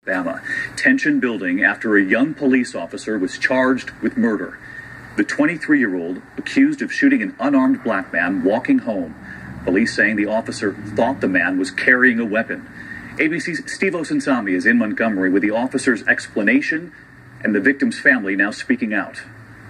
Alabama. Tension building after a young police officer was charged with murder. The 23-year-old accused of shooting an unarmed black man walking home. Police saying the officer thought the man was carrying a weapon. ABC's Steve Osunsami is in Montgomery with the officer's explanation and the victim's family now speaking out.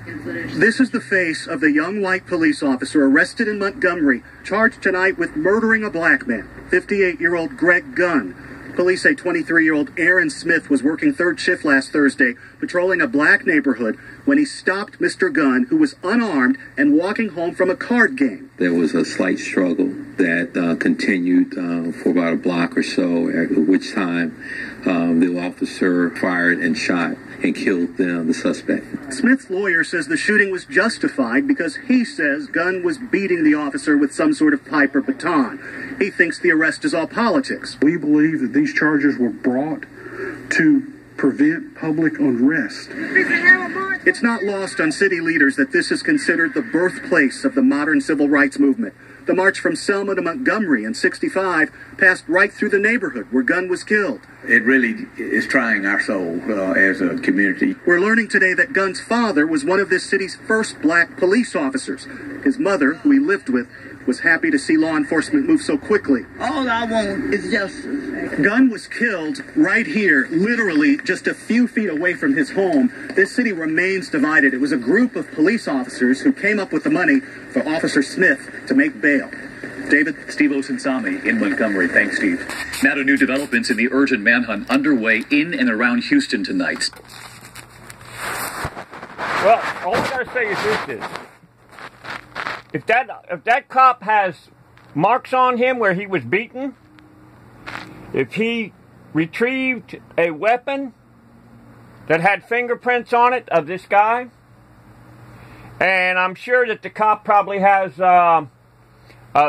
This is the face of the young white police officer arrested in Montgomery, charged tonight with murdering a black man, 58-year-old Greg Gunn. Police say 23-year-old Aaron Smith was working third shift last Thursday, patrolling a black neighborhood when he stopped Mr. Gunn, who was unarmed and walking home from a card game. There was a slight struggle that continued for about a block or so, at which time the officer fired and shot and killed the suspect. Smith's lawyer says the shooting was justified because he says Gunn was beating the officer with some sort of pipe or baton. He thinks the arrest is all politics. We believe that these charges were brought to prevent public unrest. It's not lost on city leaders that this is considered the birthplace of the modern civil rights movement. The march from Selma to Montgomery in '65 passed right through the neighborhood where Gunn was killed. It really is trying our soul as a community. We're learning today that Gunn's father was one of this city's first black police officers. His mother, who he lived with, was happy to see law enforcement move so quickly. All I want is justice. Gunn was killed right here, literally just a few feet away from his home. This city remains divided. It was a group of police officers who came up with the money for Officer Smith to make bail. David? Steve Osunsami in Montgomery. Thanks, Steve. Now to new developments in the urgent manhunt underway in and around Houston tonight. Well, all I gotta say is this. If that cop has marks on him where he was beaten, if he retrieved a weapon that had fingerprints on it of this guy, and I'm sure that the cop probably has a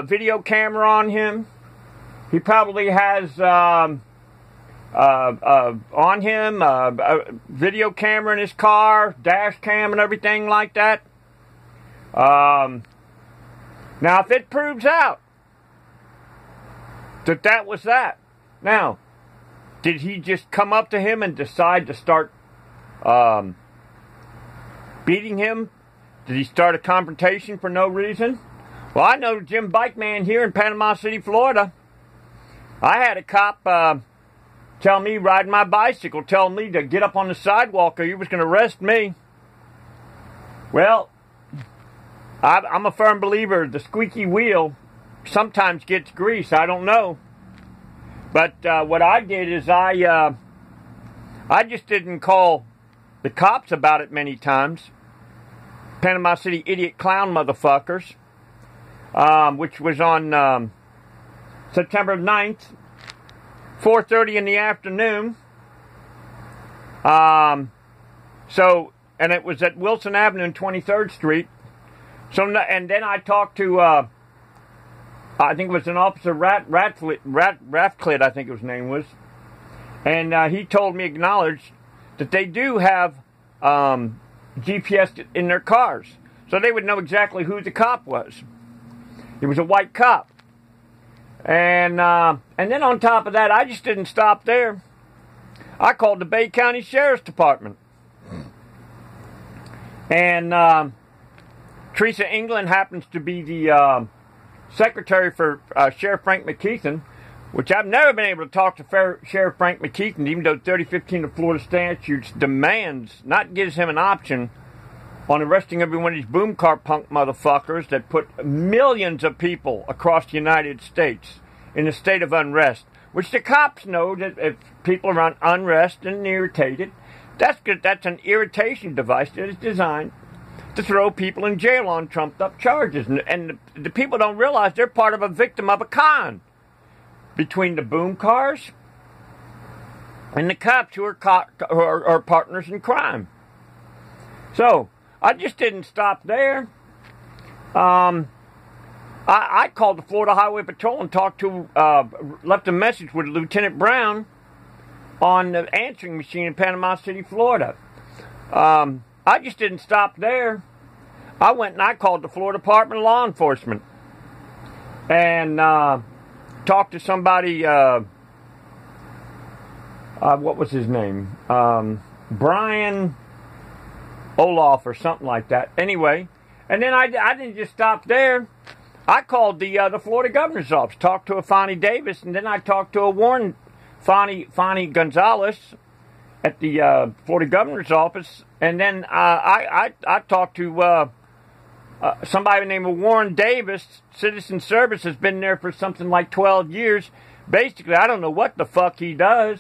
video camera on him. He probably has on him a video camera in his car, dash cam and everything like that. Now, if it proves out that that was that, now, did he just come up to him and decide to start beating him? Did he start a confrontation for no reason? Well, I know jimbikeman here in Panama City, Florida. I had a cop tell me, riding my bicycle, tell me to get up on the sidewalk or he was going to arrest me. Well, I'm a firm believer the squeaky wheel sometimes gets grease. I don't know. But what I did is I just didn't call the cops about it many times. Panama City idiot clown motherfuckers. Which was on September 9th, 4:30 in the afternoon. And it was at Wilson Avenue and 23rd Street. So, and then I talked to, I think it was an officer, Ratcliffe, I think his name was. And he told me, acknowledged, that they do have GPS in their cars. So they would know exactly who the cop was. He was a white cop. And then on top of that, I just didn't stop there. I called the Bay County Sheriff's Department. And Teresa England happens to be the secretary for Sheriff Frank McKeithen, which I've never been able to talk to Sheriff Frank McKeithen, even though 3015 of Florida statutes demands, not gives him an option, on arresting every one of these boom car punk motherfuckers that put millions of people across the United States in a state of unrest. Which the cops know that if people are unrest and irritated, that's good. That's an irritation device that is designed to throw people in jail on trumped up charges. And the people don't realize they're part of a victim of a con between the boom cars and the cops who are partners in crime. So, I just didn't stop there. I called the Florida Highway Patrol and talked to, left a message with Lieutenant Brown on the answering machine in Panama City, Florida. I just didn't stop there. I went and I called the Florida Department of Law Enforcement and talked to somebody what was his name? Brian Olaf or something like that. Anyway, and then I didn't just stop there. I called the Florida governor's office, talked to a Fonnie Davis, and then I talked to a Warren Fonnie Gonzalez at the Florida governor's office, and then I talked to somebody named Warren Davis. Citizen Service has been there for something like 12 years. Basically, I don't know what the fuck he does.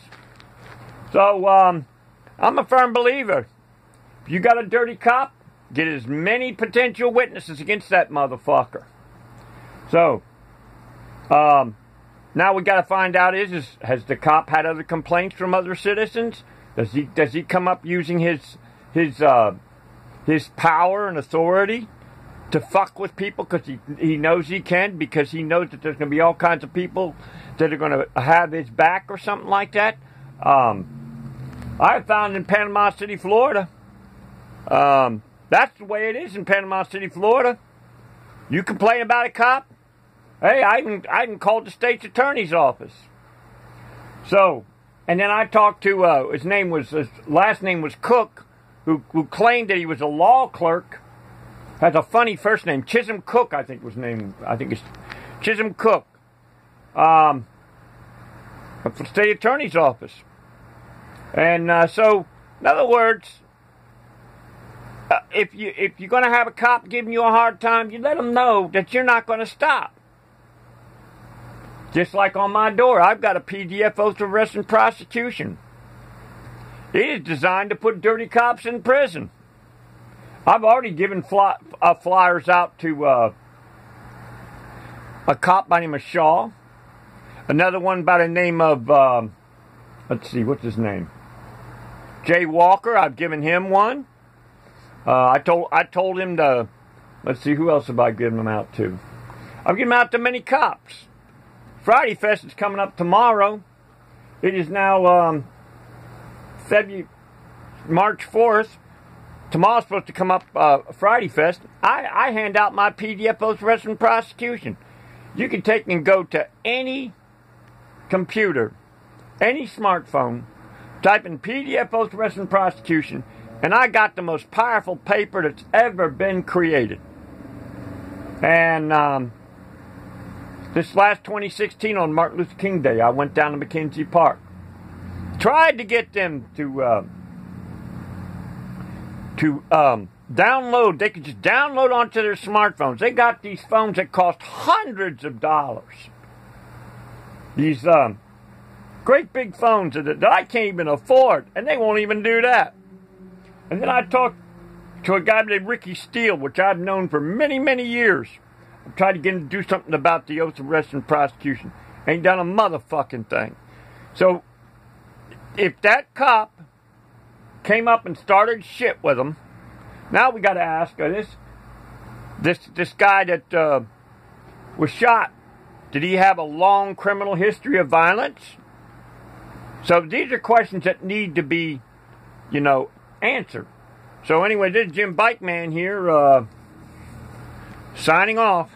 So I'm a firm believer. If you got a dirty cop, get as many potential witnesses against that motherfucker. So, now we got to find out has the cop had other complaints from other citizens? Does he come up using his power and authority to fuck with people because he knows he can, because he knows that there's going to be all kinds of people that are going to have his back or something like that? I found in Panama City, Florida, that's the way it is in Panama City, Florida. You complain about a cop, hey, I can call the state's attorney's office. So, and then I talked to his last name was Cook, who claimed that he was a law clerk. Has a funny first name, Chisholm Cook, I think was named. I think it's Chisholm Cook, for the state attorney's office. And so, in other words, if you're going to have a cop giving you a hard time, you let them know that you're not going to stop. Just like on my door, I've got a PDF oath of arrest and prosecution. It is designed to put dirty cops in prison. I've already given flyers out to a cop by the name of Shaw, another one by the name of, let's see, what's his name? Jay Walker. I've given him one. I told him to, let's see, who else have I given them out to? I've given them out to many cops. Friday Fest is coming up tomorrow. It is now March 4th. Tomorrow's supposed to come up Friday Fest. I hand out my PDF oath of arrest and prosecution. You can take and go to any computer, any smartphone, type in PDF oath of arrest and prosecution, and I got the most powerful paper that's ever been created. And this last 2016 on Martin Luther King Day, I went down to McKenzie Park. Tried to get them to download. They could just download onto their smartphones. They got these phones that cost hundreds of dollars. These great big phones that I can't even afford, and they won't even do that. And then I talked to a guy named Ricky Steele, which I've known for many, many years. I tried to get him to do something about the oath of arrest and prosecution. Ain't done a motherfucking thing. So, if that cop came up and started shit with him, now we got to ask this guy that was shot, did he have a long criminal history of violence? So these are questions that need to be, answered. So anyway, this is Jimbikeman here, signing off.